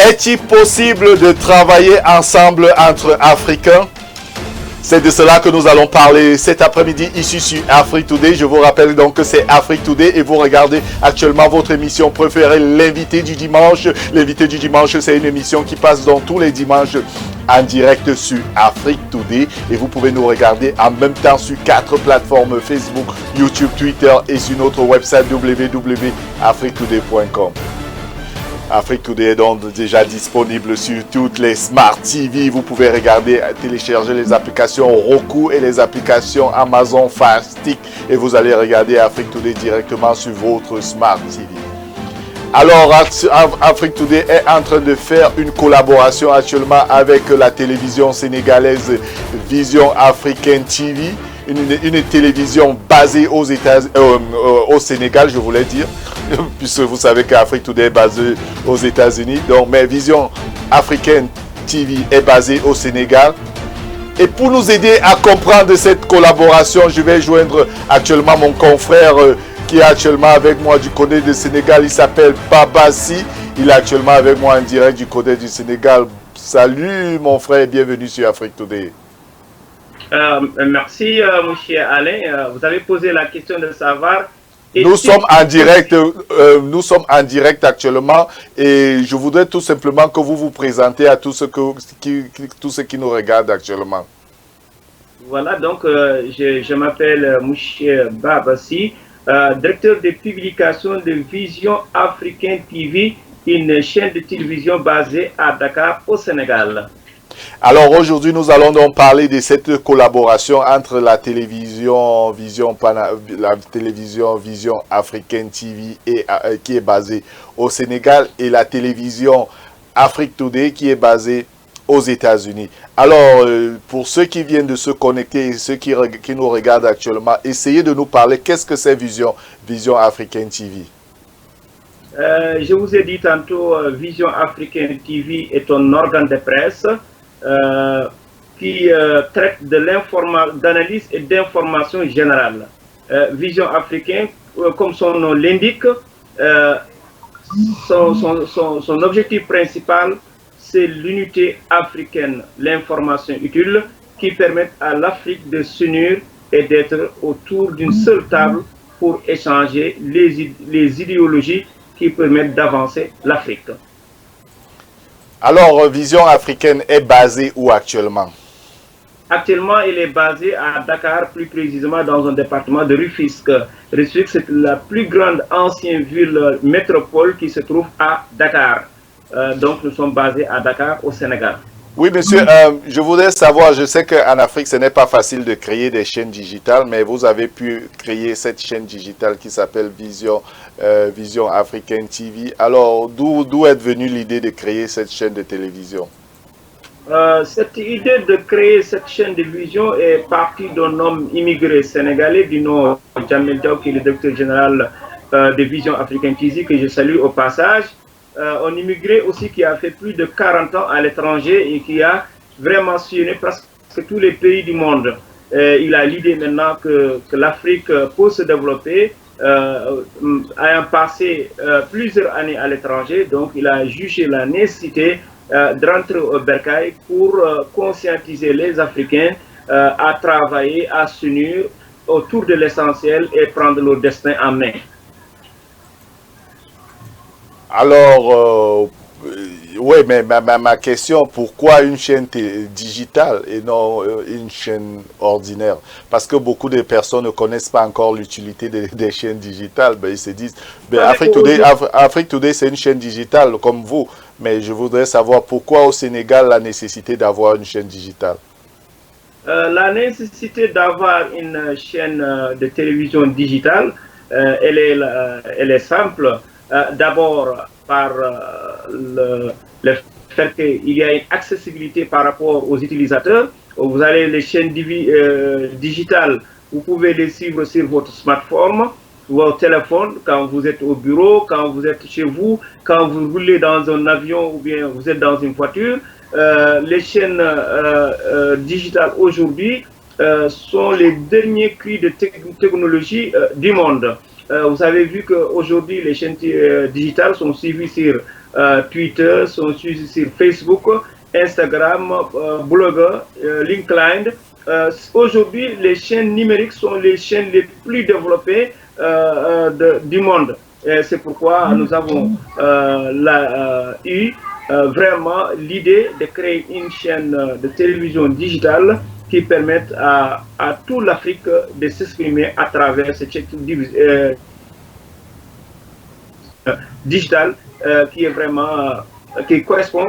Est-il possible de travailler ensemble entre Africains? C'est de cela que nous allons parler cet après-midi ici sur Afrique Today. Je vous rappelle donc que c'est Afrique Today et vous regardez actuellement votre émission préférée, l'invité du dimanche. L'invité du dimanche, c'est une émission qui passe donc tous les dimanches en direct sur Afrique Today et vous pouvez nous regarder en même temps sur 4 plateformes: Facebook, YouTube, Twitter et sur notre website www.afriquetoday.com. Afrique Today est donc déjà disponible sur toutes les Smart TV. Vous pouvez regarder, télécharger les applications Roku et les applications Amazon Fire Stick et vous allez regarder Afrique Today directement sur votre Smart TV. Alors, Afrique Today est en train de faire une collaboration actuellement avec la télévision sénégalaise Vision Africaine TV, une télévision basée au Sénégal, je voulais dire, puisque vous savez qu'Afrique Today est basée aux États-Unis. Donc, mais Vision Africaine TV est basée au Sénégal. Et pour nous aider à comprendre cette collaboration, je vais joindre actuellement mon confrère qui est actuellement avec moi du côté du Sénégal. Il s'appelle Babassi. Il est actuellement avec moi en direct du côté du Sénégal. Salut mon frère, bienvenue sur Afrique Today. Merci, monsieur Alain. Vous avez posé la question de savoir. Nous sommes en direct actuellement et je voudrais tout simplement que vous vous présentez à tous ceux qui nous regardent actuellement. Voilà, donc je m'appelle Mouché Babassi, directeur de publication de Vision Africaine TV, une chaîne de télévision basée à Dakar au Sénégal. Alors aujourd'hui, nous allons donc parler de cette collaboration entre la télévision Vision Africaine TV qui est basée au Sénégal et la télévision Afrique Today qui est basée aux États-Unis. Alors, pour ceux qui viennent de se connecter et ceux qui nous regardent actuellement, essayez de nous parler. Qu'est-ce que c'est Vision Africaine TV? Je vous ai dit tantôt, Vision Africaine TV est un organe de presse qui traite d'analyse et d'information générale. Vision Africaine, comme son nom l'indique, son objectif principal, c'est l'unité africaine, l'information utile qui permet à l'Afrique de s'unir et d'être autour d'une seule table pour échanger les idéologies qui permettent d'avancer l'Afrique. Alors, Vision Africaine est basée où actuellement? Actuellement, elle est basée à Dakar, plus précisément dans un département de Rufisque. Rufisque, c'est la plus grande ancienne ville métropole qui se trouve à Dakar. Donc, nous sommes basés à Dakar, au Sénégal. Oui, monsieur, je voudrais savoir, je sais qu'en Afrique, ce n'est pas facile de créer des chaînes digitales, mais vous avez pu créer cette chaîne digitale qui s'appelle Vision Africaine TV. Alors, d'où est venue l'idée de créer cette chaîne de télévision? Cette idée de créer cette chaîne de vision est partie d'un homme immigré sénégalais du nom Jamel Diaw, qui est le directeur général de Vision Africaine TV, que je salue au passage. Un immigré aussi qui a fait plus de 40 ans à l'étranger et qui a vraiment sillonné presque tous les pays du monde. Il a l'idée maintenant que l'Afrique peut se développer, ayant passé plusieurs années à l'étranger. Donc il a jugé la nécessité de rentrer au bercail pour conscientiser les Africains à travailler, à s'unir autour de l'essentiel et prendre leur destin en main. Alors, oui, mais ma question, pourquoi une chaîne digitale et non une chaîne ordinaire? Parce que beaucoup de personnes ne connaissent pas encore l'utilité des chaînes digitales. Ben, ils se disent, ben, Afrique Today, c'est une chaîne digitale comme vous. mais je voudrais savoir pourquoi au Sénégal la nécessité d'avoir une chaîne digitale. La nécessité d'avoir une chaîne de télévision digitale, elle est simple. D'abord, par le fait qu'il y a une accessibilité par rapport aux utilisateurs. Vous avez les chaînes digitales, vous pouvez les suivre sur votre smartphone, votre téléphone, quand vous êtes au bureau, quand vous êtes chez vous, quand vous roulez dans un avion ou bien vous êtes dans une voiture. Les chaînes digitales aujourd'hui sont les derniers cris de technologie du monde. Vous avez vu qu'aujourd'hui, les chaînes digitales sont suivies sur Twitter, sont suivies sur Facebook, Instagram, Blogger, LinkedIn. Aujourd'hui, les chaînes numériques sont les chaînes les plus développées du monde. C'est pourquoi nous avons eu vraiment l'idée de créer une chaîne de télévision digitale qui permette à toute l'Afrique de s'exprimer à travers cette chaîne digitale qui est vraiment, qui correspond.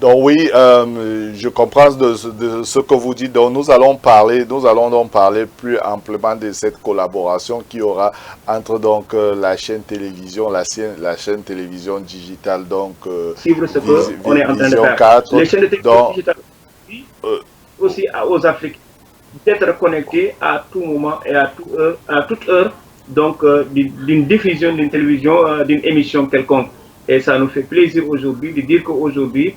Donc oui, je comprends de ce que vous dites. Donc nous allons donc parler plus amplement de cette collaboration qui aura entre donc la chaîne télévision, la chaîne télévision digitale, donc suivre ce qu'on est en train de faire. 4, les chaînes de télévision digitale aussi aux Africains d'être connectés à tout moment et à toute heure, donc d'une diffusion d'une télévision, d'une émission quelconque. Et ça nous fait plaisir aujourd'hui de dire qu'aujourd'hui,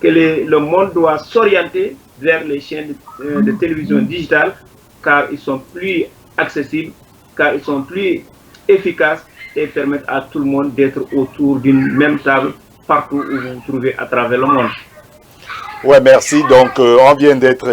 que le monde doit s'orienter vers les chaînes de télévision digitale car ils sont plus accessibles, car ils sont plus efficaces et permettent à tout le monde d'être autour d'une même table partout où vous vous trouvez à travers le monde. Ouais, merci. Donc, on vient d'être,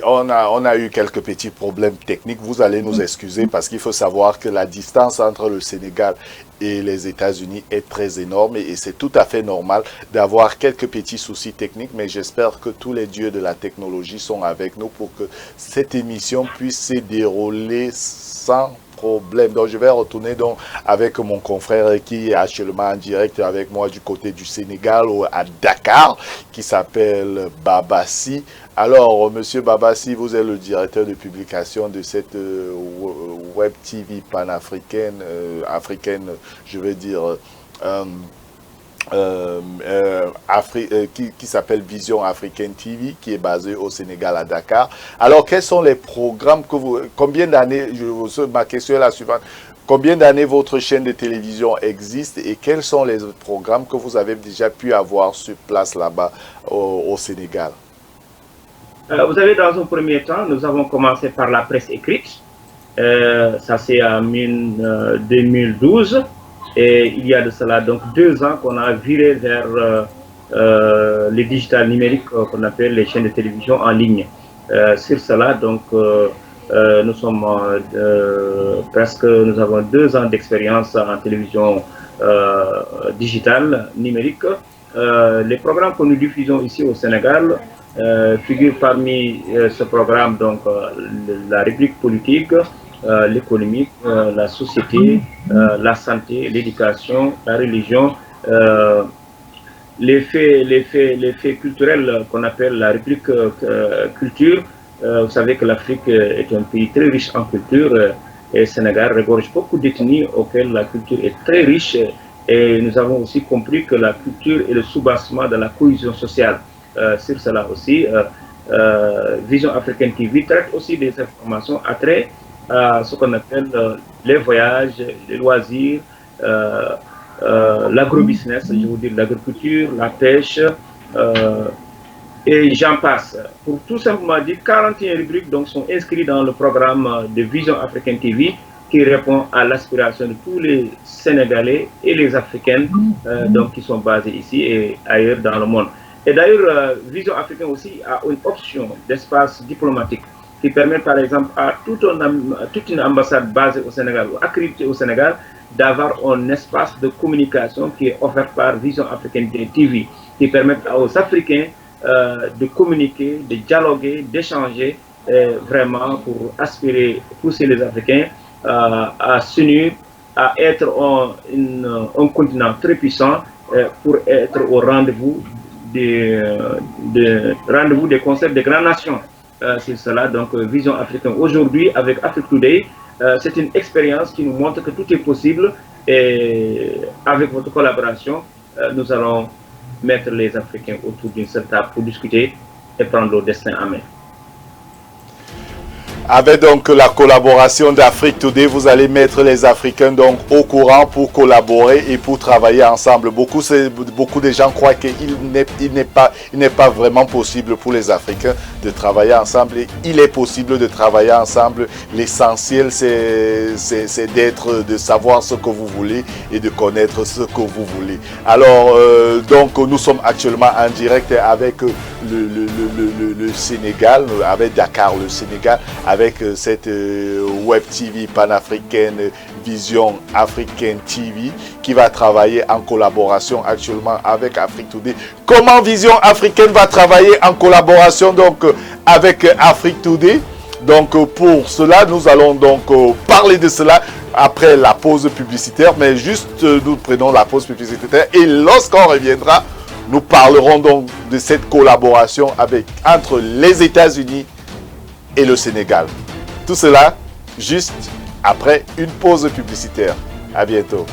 on a eu quelques petits problèmes techniques. Vous allez nous excuser parce qu'il faut savoir que la distance entre le Sénégal et les États-Unis est très énorme et c'est tout à fait normal d'avoir quelques petits soucis techniques. Mais j'espère que tous les dieux de la technologie sont avec nous pour que cette émission puisse se dérouler sans problème. Donc je vais retourner donc avec mon confrère qui est actuellement en direct avec moi du côté du Sénégal à Dakar, qui s'appelle Babassi. Alors monsieur Babassi, vous êtes le directeur de publication de cette web TV panafricaine, africaine, je vais dire qui s'appelle Vision Africaine TV, qui est basée au Sénégal à Dakar. Alors, quels sont les programmes que vous... Combien d'années... Ma question est la suivante. Combien d'années votre chaîne de télévision existe et quels sont les programmes que vous avez déjà pu avoir sur place là-bas au Sénégal? Vous savez, dans un premier temps, nous avons commencé par la presse écrite. Ça, c'est en 2012. Et il y a de cela donc 2 ans qu'on a viré vers les digital numériques qu'on appelle les chaînes de télévision en ligne. Sur cela, donc, nous sommes nous avons 2 ans d'expérience en télévision digitale numérique. Les programmes que nous diffusons ici au Sénégal figurent parmi ce programme donc la rubrique politique, l'économie, la société, la santé, l'éducation, la religion, les faits culturels qu'on appelle la rubrique culture. Vous savez que l'Afrique est un pays très riche en culture et le Sénégal regorge beaucoup d'ethnies auxquelles la culture est très riche et nous avons aussi compris que la culture est le soubassement de la cohésion sociale. Sur cela aussi, Vision Africaine TV traite aussi des informations à trait à ce qu'on appelle les voyages, les loisirs, l'agrobusiness, je veux dire l'agriculture, la pêche, et j'en passe. Pour tout simplement dire, 41 rubriques donc, sont inscrites dans le programme de Vision Africaine TV qui répond à l'aspiration de tous les Sénégalais et les Africaines donc, qui sont basés ici et ailleurs dans le monde. Et d'ailleurs, Vision Africaine aussi a une option d'espace diplomatique qui permet par exemple à toute une ambassade basée au Sénégal ou accréditée au Sénégal d'avoir un espace de communication qui est offert par Vision Africaine TV, qui permet aux Africains de communiquer, de dialoguer, d'échanger, vraiment pour aspirer, pousser les Africains à s'unir à être un continent très puissant pour être au rendez-vous rendez-vous des concerts des grandes nations. C'est cela, donc Vision africaine. Aujourd'hui, avec Afrique Today, c'est une expérience qui nous montre que tout est possible et avec votre collaboration, nous allons mettre les Africains autour d'une seule table pour discuter et prendre leur destin en main. Avec donc la collaboration d'Afrique Today, vous allez mettre les Africains donc au courant pour collaborer et pour travailler ensemble. Beaucoup de gens croient qu'il n'est pas vraiment possible pour les Africains de travailler ensemble. Et il est possible de travailler ensemble. L'essentiel, c'est de savoir ce que vous voulez et de connaître ce que vous voulez. Alors, donc, nous sommes actuellement en direct avec le Sénégal, avec Dakar, le Sénégal, avec cette web TV panafricaine Vision Africaine TV qui va travailler en collaboration actuellement avec Afrique Today. Comment Vision Africaine va travailler en collaboration donc avec Afrique Today? Donc pour cela, nous allons donc parler de cela après la pause publicitaire, mais juste nous prenons la pause publicitaire et lorsqu'on reviendra, nous parlerons donc de cette collaboration entre les États-Unis et le Sénégal. Tout cela juste après une pause publicitaire. À bientôt.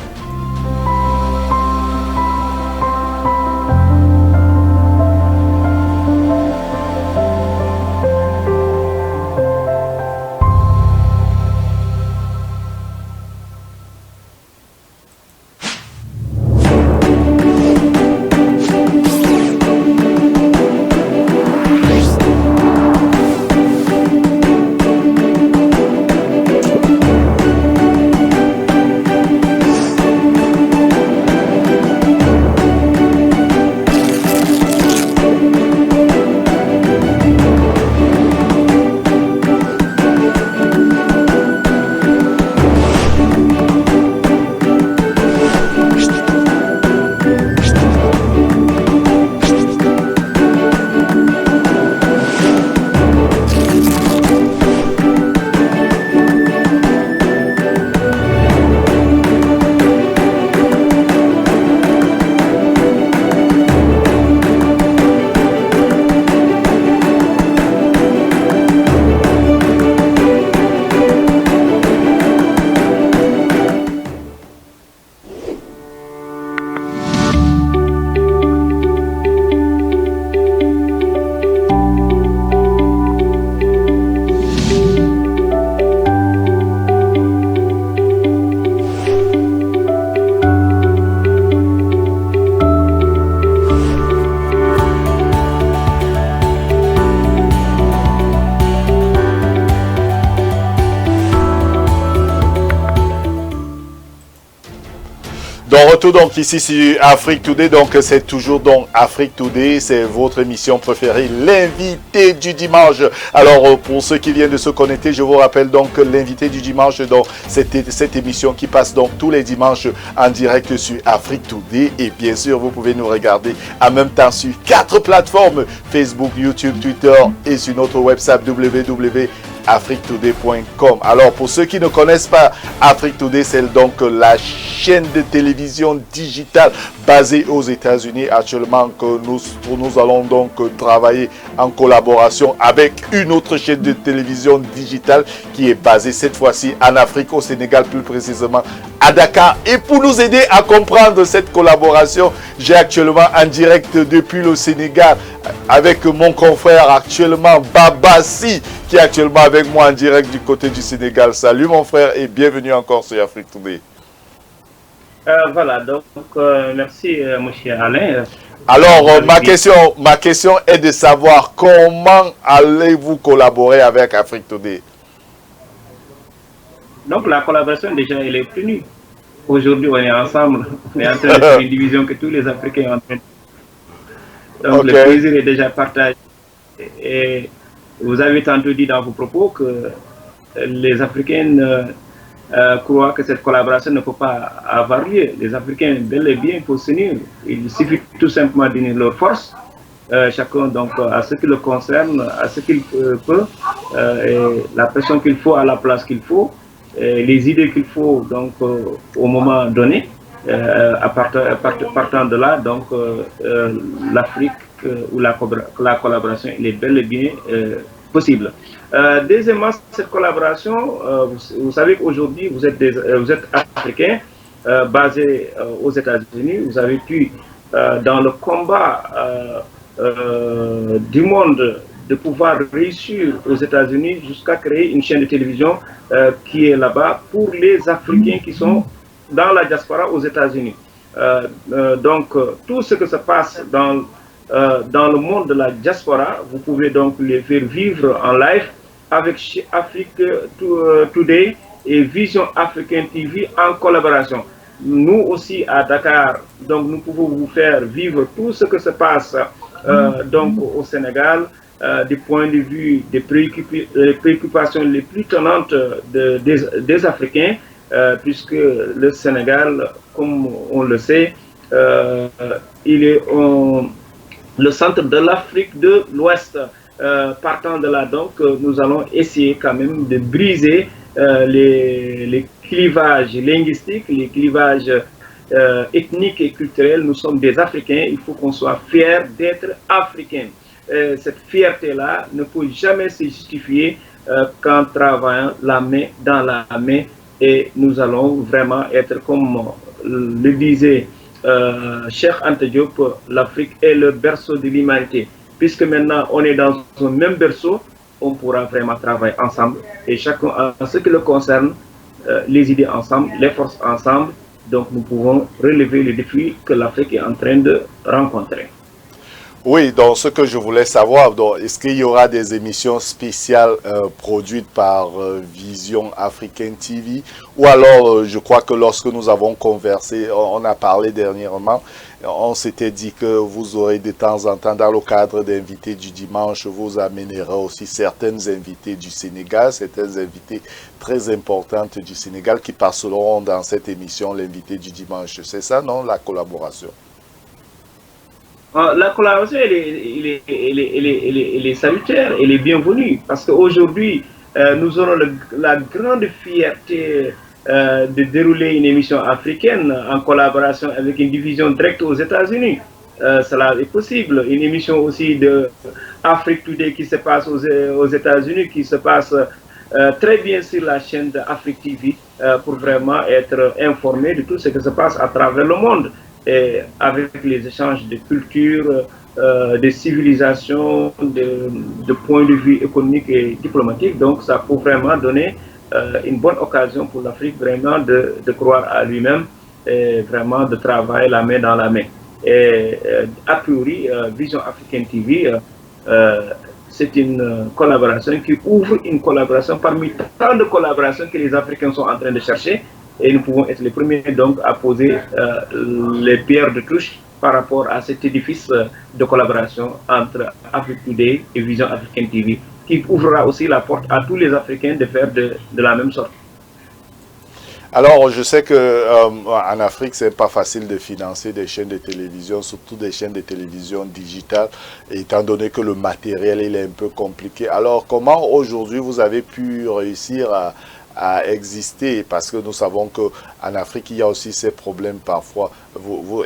Retour donc ici sur Afrique Today, donc c'est toujours donc Afrique Today, c'est votre émission préférée, l'invité du dimanche. Alors pour ceux qui viennent de se connecter, je vous rappelle donc l'invité du dimanche, donc cette émission qui passe donc tous les dimanches en direct sur Afrique Today et bien sûr vous pouvez nous regarder en même temps sur 4 plateformes, Facebook, YouTube, Twitter et sur notre website www.afriquetoday.com. Alors pour ceux qui ne connaissent pas Afrique Today, c'est donc la chaîne de télévision digitale basée aux États-Unis actuellement que nous allons donc travailler en collaboration avec une autre chaîne de télévision digitale qui est basée cette fois-ci en Afrique, au Sénégal plus précisément à Dakar. Et pour nous aider à comprendre cette collaboration, j'ai actuellement en direct depuis le Sénégal avec mon confrère actuellement Babassi qui est actuellement avec moi en direct du côté du Sénégal. Salut mon frère et bienvenue encore sur Afrique Today. Voilà, donc merci monsieur Alain. Alors ma question est de savoir comment allez-vous collaborer avec Afrique Today? Donc la collaboration déjà elle est tenue. Aujourd'hui on est ensemble, on est en train de faire une division que tous les Africains ont en train de... Donc le plaisir est déjà partagé. Et vous avez tantôt dit dans vos propos que les Africains croient que cette collaboration ne peut pas avoir lieu. Les Africains, bel et bien, pour s'unir. Il suffit tout simplement d'unir leurs forces, chacun donc à ce qui le concerne, à ce qu'il peut, et la personne qu'il faut à la place qu'il faut. les idées qu'il faut donc au moment donné. Partant de là, donc l'Afrique où la collaboration elle est bel et bien possible. Deuxièmement, cette collaboration, vous savez qu'aujourd'hui vous êtes africain, basé aux États-Unis. Vous avez pu, dans le combat du monde, de pouvoir réussir aux États-Unis jusqu'à créer une chaîne de télévision qui est là-bas pour les Africains qui sont dans la diaspora aux États-Unis. Donc, tout ce que se passe dans le monde de la diaspora, vous pouvez donc les faire vivre en live avec Afrique Today et Vision Africaine TV en collaboration. Nous aussi à Dakar, donc nous pouvons vous faire vivre tout ce que se passe donc au Sénégal, du point de vue des préoccupations les plus tenantes des Africains, puisque le Sénégal, comme on le sait, il est le centre de l'Afrique de l'Ouest. Partant de là, donc, nous allons essayer quand même de briser les clivages linguistiques, les clivages ethniques et culturels. Nous sommes des Africains, il faut qu'on soit fiers d'être Africains. Cette fierté-là ne peut jamais se justifier qu'en travaillant la main dans la main. Et nous allons vraiment être, comme le disait Cheikh Anta Diop, l'Afrique est le berceau de l'humanité. Puisque maintenant on est dans un même berceau, on pourra vraiment travailler ensemble. Et chacun, en ce qui le concerne, les idées ensemble, les forces ensemble. Donc nous pouvons relever les défis que l'Afrique est en train de rencontrer. Oui, donc ce que je voulais savoir, est-ce qu'il y aura des émissions spéciales produites par Vision Africaine TV? Ou alors, je crois que lorsque nous avons conversé, on a parlé dernièrement, on s'était dit que vous aurez de temps en temps, dans le cadre d'invités du dimanche, vous amènerez aussi certaines invités du Sénégal, certaines invités très importantes du Sénégal qui passeront dans cette émission, l'invité du dimanche. C'est ça, non, la collaboration? La collaboration, elle est salutaire, elle est bienvenue, parce qu'aujourd'hui, nous aurons la grande fierté de dérouler une émission africaine en collaboration avec une division directe aux États-Unis. Cela est possible. Une émission aussi de Afrique Today qui se passe aux États-Unis, qui se passe très bien sur la chaîne d'Afrique TV pour vraiment être informé de tout ce qui se passe à travers le monde. Et avec les échanges de culture, de civilisation, de points de vue économique et diplomatique. Donc ça peut vraiment donner une bonne occasion pour l'Afrique vraiment de croire à lui-même et vraiment de travailler la main dans la main. Et a priori, Vision Africaine TV, c'est une collaboration qui ouvre une collaboration parmi tant de collaborations que les Africains sont en train de chercher. Et nous pouvons être les premiers donc à poser les pierres de touche par rapport à cet édifice de collaboration entre Afrique Today et Vision Africaine TV, qui ouvrira aussi la porte à tous les Africains de faire de la même sorte. Alors, je sais qu'en Afrique, ce n'est pas facile de financer des chaînes de télévision, surtout des chaînes de télévision digitales, étant donné que le matériel il est un peu compliqué. Alors, comment aujourd'hui vous avez pu réussir à exister, parce que nous savons qu'en Afrique, il y a aussi ces problèmes parfois.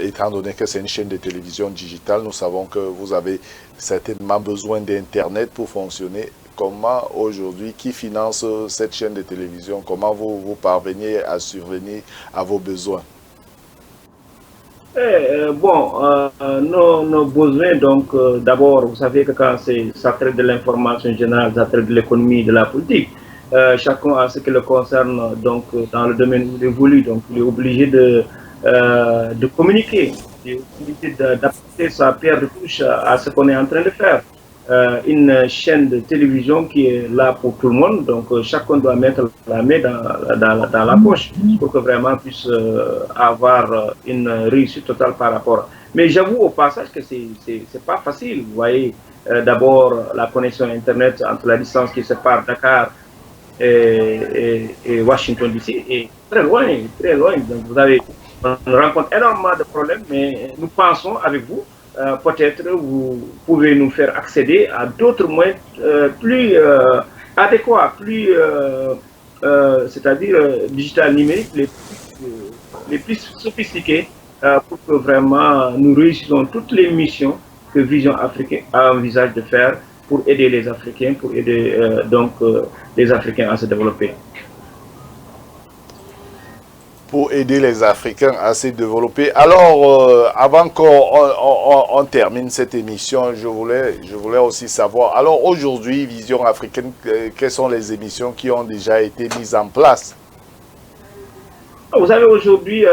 Étant donné que c'est une chaîne de télévision digitale, nous savons que vous avez certainement besoin d'Internet pour fonctionner. Comment aujourd'hui, qui finance cette chaîne de télévision? Comment vous parvenez à survenir à vos besoins? Nos besoins, donc d'abord, vous savez que quand ça traite de l'information générale, ça traite de l'économie, de la politique, chacun a ce qui le concerne donc dans le domaine où il évolue, donc il est obligé de communiquer, il est obligé d'apporter sa pierre de touche à ce qu'on est en train de faire. Une chaîne de télévision qui est là pour tout le monde, donc chacun doit mettre la main dans la poche pour que vraiment puisse avoir une réussite totale par rapport. Mais j'avoue au passage que c'est pas facile. Vous voyez, d'abord la connexion Internet entre la distance qui sépare Dakar et Washington DC est très loin, très loin. Donc on rencontre énormément de problèmes, mais nous pensons avec vous. Peut-être vous pouvez nous faire accéder à d'autres moyens plus adéquats, plus c'est-à-dire digital numérique, les plus sophistiqués pour que vraiment nous réussissons toutes les missions que Vision Africaine a envisage de faire pour aider les Africains, pour aider les Africains à se développer. Pour aider les Africains à se développer. Alors, avant qu'on termine cette émission, je voulais aussi savoir, alors aujourd'hui, Vision Africaine, quelles sont les émissions qui ont déjà été mises en place? Vous savez, aujourd'hui,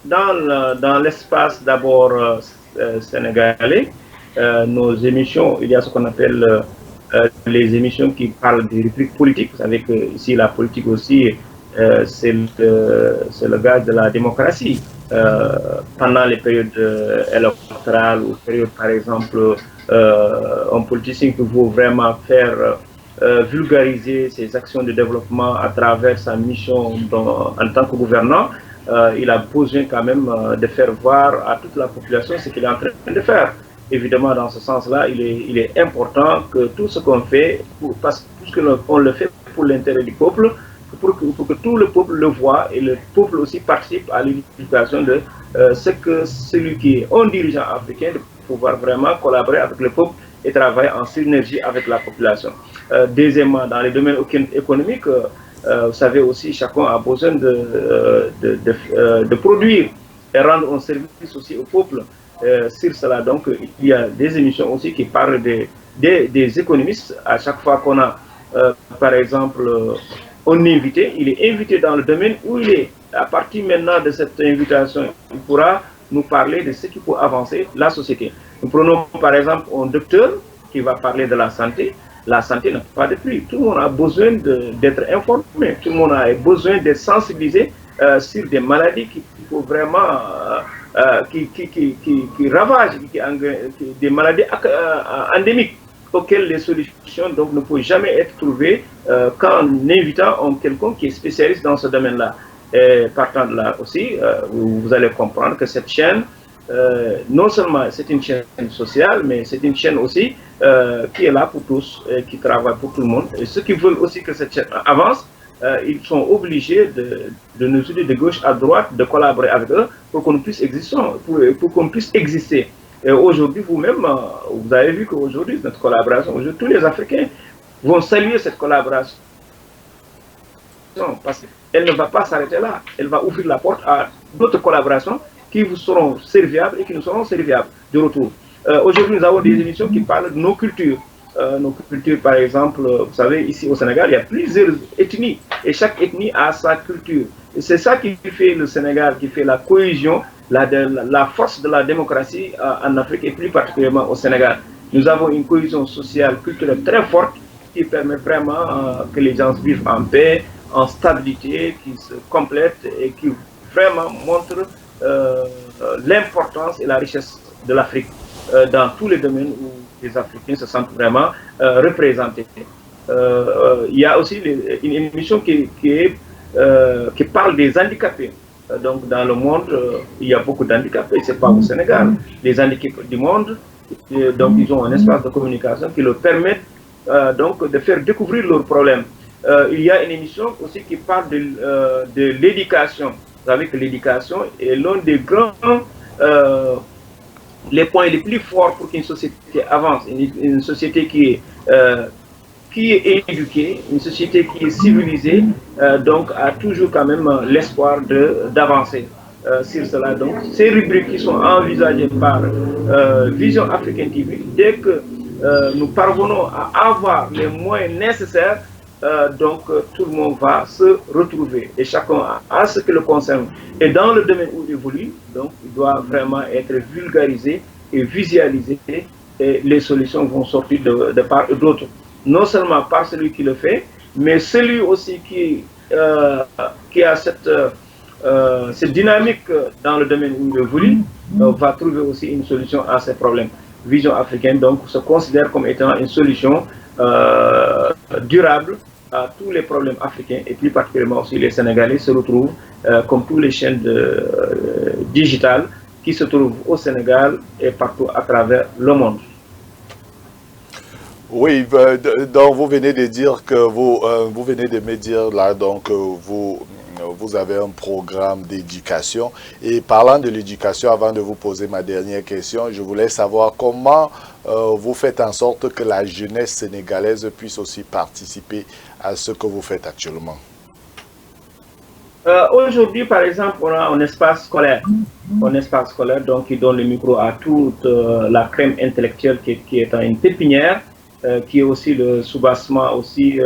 dans l'espace d'abord sénégalais, nos émissions, il y a ce qu'on appelle les émissions qui parlent des rubriques politiques. Vous savez que ici, la politique aussi, c'est le gaz de la démocratie. Pendant les périodes électorales ou périodes, par exemple, un politicien qui veut vraiment faire vulgariser ses actions de développement à travers sa mission en tant que gouvernant, il a besoin quand même de faire voir à toute la population ce qu'il est en train de faire. Évidemment, dans ce sens-là, il est important que tout ce qu'on fait, parce qu'on le fait pour l'intérêt du peuple, pour que tout le peuple le voit et le peuple aussi participe à l'éducation de ce que celui qui est un dirigeant africain, de pouvoir vraiment collaborer avec le peuple et travailler en synergie avec la population. Deuxièmement, dans les domaines économiques, vous savez aussi, chacun a besoin de produire et rendre un service aussi au peuple. Sur cela, donc, il y a des émissions aussi qui parlent des économistes. À chaque fois qu'on a, par exemple, un invité, il est invité dans le domaine où il est. À partir maintenant de cette invitation, il pourra nous parler de ce qui peut avancer la société. Nous prenons par exemple un docteur qui va parler de la santé. La santé n'a pas de prix. Tout le monde a besoin d'être informé. Tout le monde a besoin d'être sensibilisé sur des maladies qui faut vraiment, qui ravagent, des maladies endémiques auxquelles les solutions donc, ne peuvent jamais être trouvées qu'en invitant quelqu'un qui est spécialiste dans ce domaine-là. Partant de là aussi, vous allez comprendre que cette chaîne, non seulement c'est une chaîne sociale, mais c'est une chaîne aussi qui est là pour tous, qui travaille pour tout le monde. Et ceux qui veulent aussi que cette chaîne avance, ils sont obligés de nous aider de gauche à droite, de collaborer avec eux pour qu'on puisse exister. Pour qu'on puisse exister. Et aujourd'hui, vous-même, vous avez vu qu'aujourd'hui, notre collaboration, tous les Africains vont saluer cette collaboration. Parce qu'elle ne va pas s'arrêter là. Elle va ouvrir la porte à d'autres collaborations qui vous seront serviables et qui nous seront serviables de retour. Aujourd'hui, nous avons des émissions qui parlent de nos cultures. Nos cultures, par exemple, vous savez, ici au Sénégal, il y a plusieurs ethnies et chaque ethnie a sa culture. Et c'est ça qui fait le Sénégal, qui fait la cohésion, la force de la démocratie en Afrique et plus particulièrement au Sénégal. Nous avons une cohésion sociale, culturelle très forte qui permet vraiment que les gens vivent en paix, en stabilité, qui se complètent et qui vraiment montrent l'importance et la richesse de l'Afrique dans tous les domaines où les Africains se sentent vraiment représentés. Il y a aussi une émission qui parle des handicapés. Donc dans le monde, il y a beaucoup d'handicapés, ce n'est pas au Sénégal. Les handicapés du monde, donc ils ont un espace de communication qui leur permet donc de faire découvrir leurs problèmes. Il y a une émission aussi qui parle de l'éducation. Vous savez que l'éducation est l'un des grands, les points les plus forts pour qu'une société avance. Une société qui est éduquée, une société qui est civilisée, donc a toujours quand même l'espoir d'avancer sur cela. Donc ces rubriques qui sont envisagées par Vision Africaine TV, dès que nous parvenons à avoir les moyens nécessaires, donc tout le monde va se retrouver et chacun a ce qui le concerne. Et dans le domaine où il évolue, donc il doit vraiment être vulgarisé et visualisé et les solutions vont sortir de part et d'autre. Non seulement par celui qui le fait, mais celui aussi qui a cette dynamique dans le domaine où il évolue va trouver aussi une solution à ces problèmes. Vision Africaine donc se considère comme étant une solution durable à tous les problèmes africains et plus particulièrement aussi les Sénégalais se retrouvent comme toutes les chaînes digitales qui se trouvent au Sénégal et partout à travers le monde. Oui, donc vous venez de dire que vous venez de me dire là, donc vous avez un programme d'éducation. Et parlant de l'éducation, avant de vous poser ma dernière question, je voulais savoir comment vous faites en sorte que la jeunesse sénégalaise puisse aussi participer à ce que vous faites actuellement. Aujourd'hui, par exemple, on a un espace scolaire. Un espace scolaire donc, qui donne le micro à toute la crème intellectuelle qui est une pépinière, qui est aussi le soubassement aussi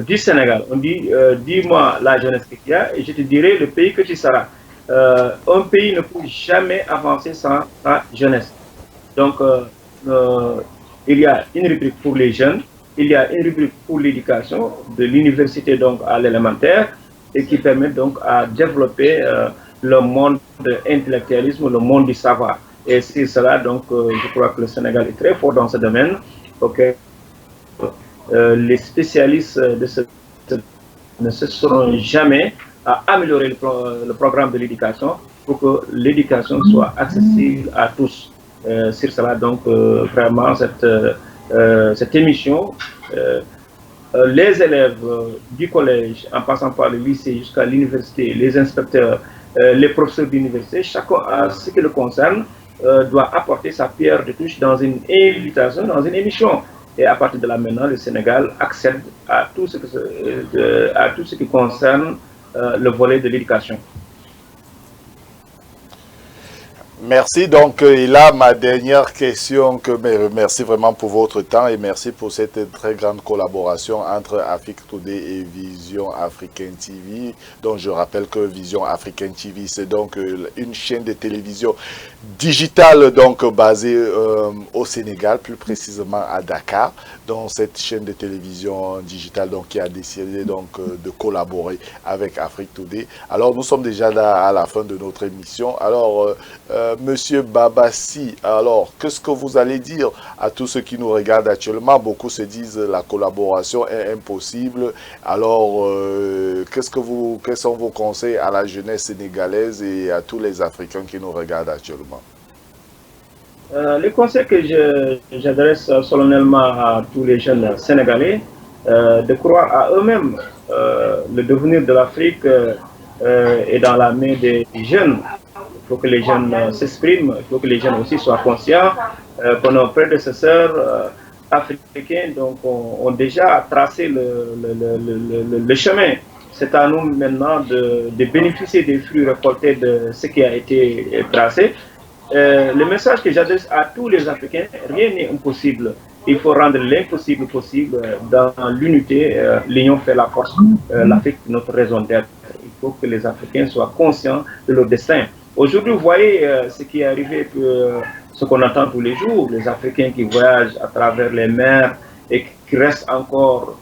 du Sénégal. On dit, dis-moi la jeunesse que tu as et je te dirai le pays que tu seras. Un pays ne peut jamais avancer sans sa jeunesse. Donc, il y a une rubrique pour les jeunes, il y a une rubrique pour l'éducation, de l'université donc à l'élémentaire, et qui permet donc à développer le monde de l'intellectualisme, le monde du savoir. Et c'est cela, donc, je crois que le Sénégal est très fort dans ce domaine. Okay. Les spécialistes de ce ne cesseront jamais à améliorer le programme de l'éducation pour que l'éducation soit accessible à tous. Sur cela, donc, vraiment, cette émission, les élèves du collège, en passant par le lycée jusqu'à l'université, les inspecteurs, les professeurs d'université, chacun à ce qui le concerne, doit apporter sa pierre de touche dans une invitation, dans une émission. Et à partir de là maintenant, le Sénégal accède à tout ce qui concerne le volet de l'éducation. Merci. Donc, et là, ma dernière question, merci vraiment pour votre temps et merci pour cette très grande collaboration entre Afrique Today et Vision Africaine TV. Donc, je rappelle que Vision Africaine TV, c'est donc une chaîne de télévision digitale, donc basée au Sénégal, plus précisément à Dakar. Donc, cette chaîne de télévision digitale, donc, qui a décidé donc de collaborer avec Afrique Today. Alors, nous sommes déjà là à la fin de notre émission. Alors, Monsieur Babassi, alors, qu'est-ce que vous allez dire à tous ceux qui nous regardent actuellement? Beaucoup se disent la collaboration est impossible. Alors, quels sont vos conseils à la jeunesse sénégalaise et à tous les Africains qui nous regardent actuellement? Les conseils que j'adresse solennellement à tous les jeunes sénégalais, de croire à eux-mêmes. Le devenir de l'Afrique est dans la main des jeunes. Il faut que les jeunes s'expriment, il faut que les jeunes aussi soient conscients que nos prédécesseurs africains donc, ont déjà tracé le chemin. C'est à nous maintenant de bénéficier des fruits récoltés de ce qui a été tracé. Le message que j'adresse à tous les Africains, rien n'est impossible. Il faut rendre l'impossible possible dans l'unité. L'union fait la force. L'Afrique, notre raison d'être. Il faut que les Africains soient conscients de leur destin. Aujourd'hui, vous voyez ce qui est arrivé, ce qu'on entend tous les jours, les Africains qui voyagent à travers les mers et qui restent encore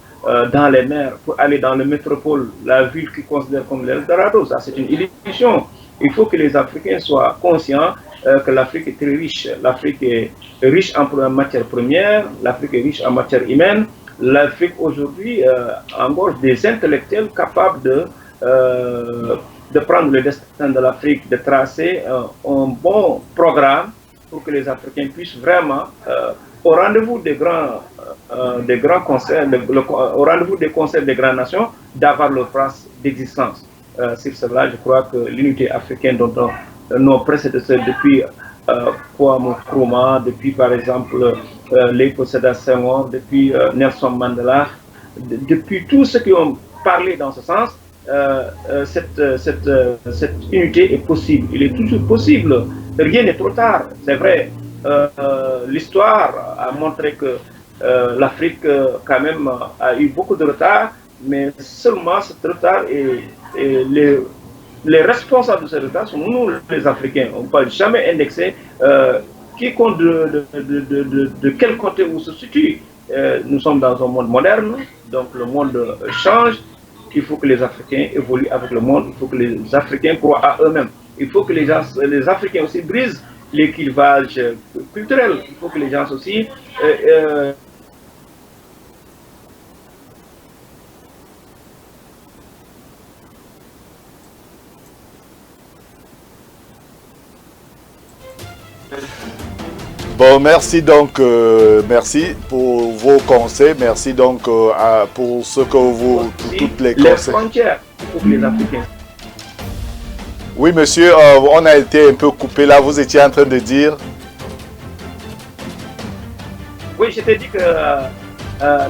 dans les mers pour aller dans la métropole, la ville qu'ils considèrent comme l'Eldorado. Ça, c'est une illusion. Il faut que les Africains soient conscients que l'Afrique est très riche. L'Afrique est riche en matières premières, l'Afrique est riche en matière humaine. L'Afrique aujourd'hui engorge des intellectuels capables de prendre le destin de l'Afrique, de tracer un bon programme pour que les Africains puissent vraiment, au rendez-vous des grands concerts, au rendez-vous des concerts des grandes nations, d'avoir leur place d'existence. Sur cela, je crois que l'unité africaine dont nos prédécesseurs depuis Kwame Nkrumah, depuis par exemple Léopold Sédar Senghor, depuis Nelson Mandela, depuis tous ceux qui ont parlé dans ce sens, cette unité est possible. Il est toujours possible. Rien n'est trop tard. C'est vrai. L'histoire a montré que l'Afrique, quand même, a eu beaucoup de retard, mais seulement ce retard les responsables de ce retard sont nous, les Africains. On ne peut jamais indexer quiconque de quel côté on se situe. Nous sommes dans un monde moderne, donc le monde change. Il faut que les Africains évoluent avec le monde. Il faut que les Africains croient à eux-mêmes. Il faut que les Africains aussi brisent les clivages culturels. Il faut que les gens aussi Bon, merci donc, merci pour vos conseils, merci donc pour ce que vous, pour toutes les conseils. Les frontières pour les Africains. Oui, monsieur, on a été un peu coupé là, vous étiez en train de dire. Oui, je t'ai dit que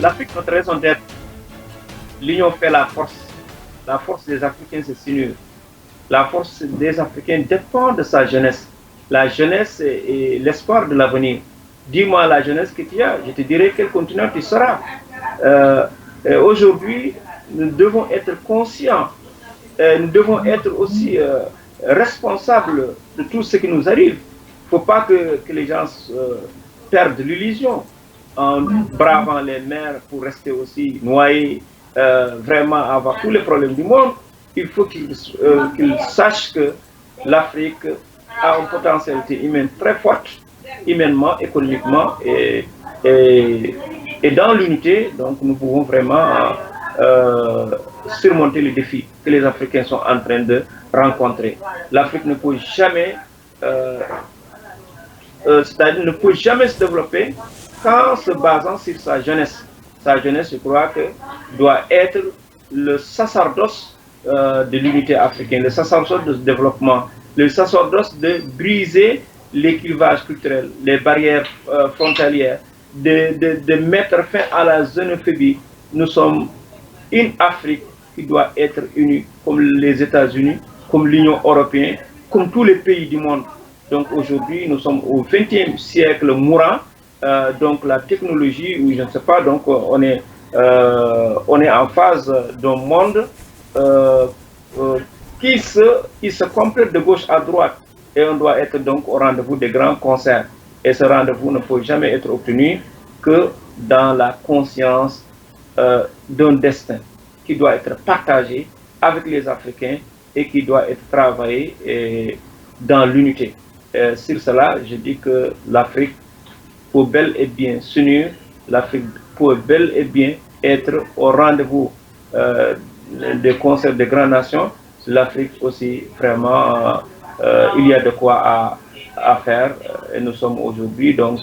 l'Afrique, notre raison d'être, l'union fait la force. La force des Africains, c'est s'unir. La force des Africains dépend de sa jeunesse. La jeunesse est l'espoir de l'avenir. Dis-moi la jeunesse que tu as, je te dirai quel continent tu seras. Aujourd'hui, nous devons être conscients, nous devons être aussi responsables de tout ce qui nous arrive. Il ne faut pas que les gens perdent l'illusion en bravant les mers pour rester aussi noyés, vraiment avoir tous les problèmes du monde. Il faut qu'ils sachent que l'Afrique a une potentialité humaine très forte, humainement, économiquement et dans l'unité. Donc nous pouvons vraiment surmonter les défis que les Africains sont en train de rencontrer. L'Afrique ne peut jamais, c'est-à-dire ne peut jamais se développer qu'en se basant sur sa jeunesse. Sa jeunesse, je crois que doit être le sacerdoce de l'unité africaine, le sacerdoce de développement, le sacerdoce de briser les clivages culturels, les barrières frontalières, de mettre fin à la xénophobie. Nous sommes une Afrique qui doit être unie, comme les États-Unis, comme l'Union européenne, comme tous les pays du monde. Donc aujourd'hui, nous sommes au XXe siècle mourant. Donc la technologie, ou je ne sais pas, donc on est en phase d'un monde qui se complète de gauche à droite, et on doit être donc au rendez-vous des grands concerts. Et ce rendez-vous ne peut jamais être obtenu que dans la conscience d'un destin qui doit être partagé avec les Africains et qui doit être travaillé dans l'unité. Sur cela, je dis que l'Afrique peut bel et bien s'unir, l'Afrique peut bel et bien être au rendez-vous des concerts des grandes nations. L'Afrique aussi, vraiment, il y a de quoi à faire. Et nous sommes aujourd'hui, donc,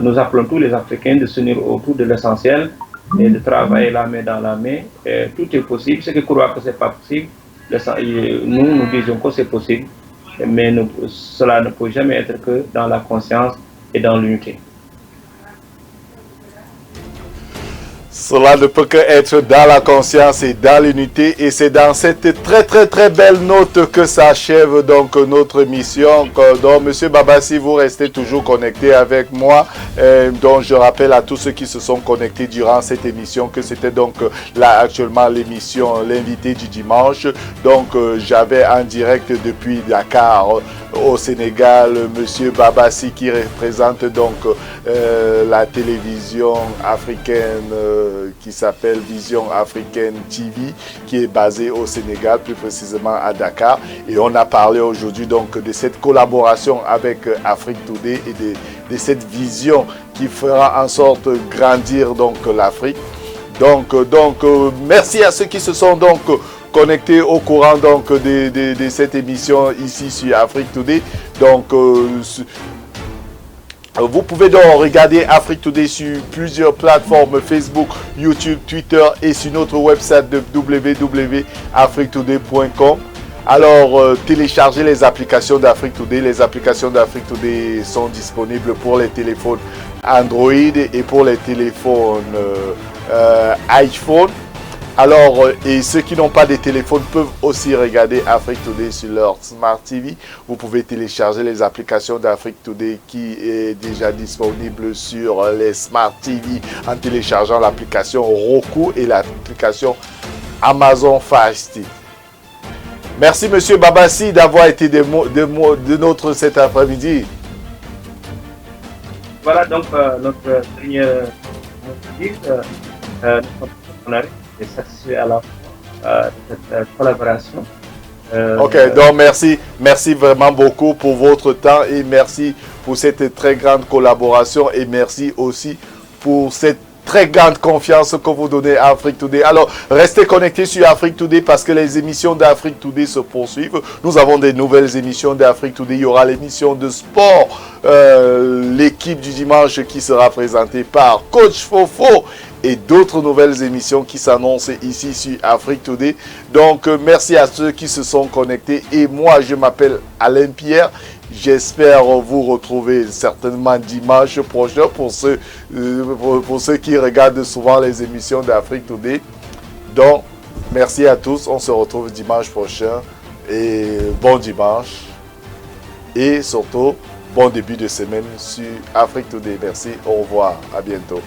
nous appelons tous les Africains de s'unir autour de l'essentiel et de travailler la main dans la main. Et tout est possible. Ceux qui croient que ce n'est pas possible, nous disons que c'est possible, mais cela ne peut jamais être que dans la conscience et dans l'unité. Cela ne peut qu'être dans la conscience et dans l'unité. Et c'est dans cette très belle note que s'achève donc notre émission. Donc, Monsieur Babassi, vous restez toujours connecté avec moi. Donc, je rappelle à tous ceux qui se sont connectés durant cette émission que c'était donc là actuellement l'émission L'invité du dimanche. Donc, j'avais en direct depuis Dakar au Sénégal, Monsieur Babassi qui représente donc la télévision africaine qui s'appelle Vision Africaine TV, qui est basée au Sénégal, plus précisément à Dakar. Et on a parlé aujourd'hui donc de cette collaboration avec Afrique Today et de cette vision qui fera en sorte grandir donc l'Afrique. Donc, merci à ceux qui se sont donc connectés au courant donc de cette émission ici sur Afrique Today. Donc, vous pouvez donc regarder Afrique Today sur plusieurs plateformes, Facebook, YouTube, Twitter et sur notre website de www.afriquetoday.com. Alors, téléchargez les applications d'Afrique Today. Les applications d'Afrique Today sont disponibles pour les téléphones Android et pour les téléphones iPhone. Alors, et ceux qui n'ont pas de téléphone peuvent aussi regarder Afrique Today sur leur Smart TV. Vous pouvez télécharger les applications d'Afrique Today qui est déjà disponible sur les Smart TV en téléchargeant l'application Roku et l'application Amazon Fire Stick. Merci Monsieur Babassi d'avoir été de notre cet après-midi. Voilà donc notre dernier et satisfait à la cette collaboration. Ok, donc merci vraiment beaucoup pour votre temps et merci pour cette très grande collaboration et merci aussi pour cette très grande confiance que vous donnez à Afrique Today. Alors, restez connectés sur Afrique Today parce que les émissions d'Afrique Today se poursuivent. Nous avons des nouvelles émissions d'Afrique Today. Il y aura l'émission de sport, l'équipe du dimanche qui sera présentée par Coach Fofo et d'autres nouvelles émissions qui s'annoncent ici sur Afrique Today. Donc, merci à ceux qui se sont connectés. Et moi, je m'appelle Alain Pierre. J'espère vous retrouver certainement dimanche prochain pour ceux qui regardent souvent les émissions d'Afrique Today. Donc, merci à tous. On se retrouve dimanche prochain. Et bon dimanche. Et surtout, bon début de semaine sur Afrique Today. Merci. Au revoir. À bientôt.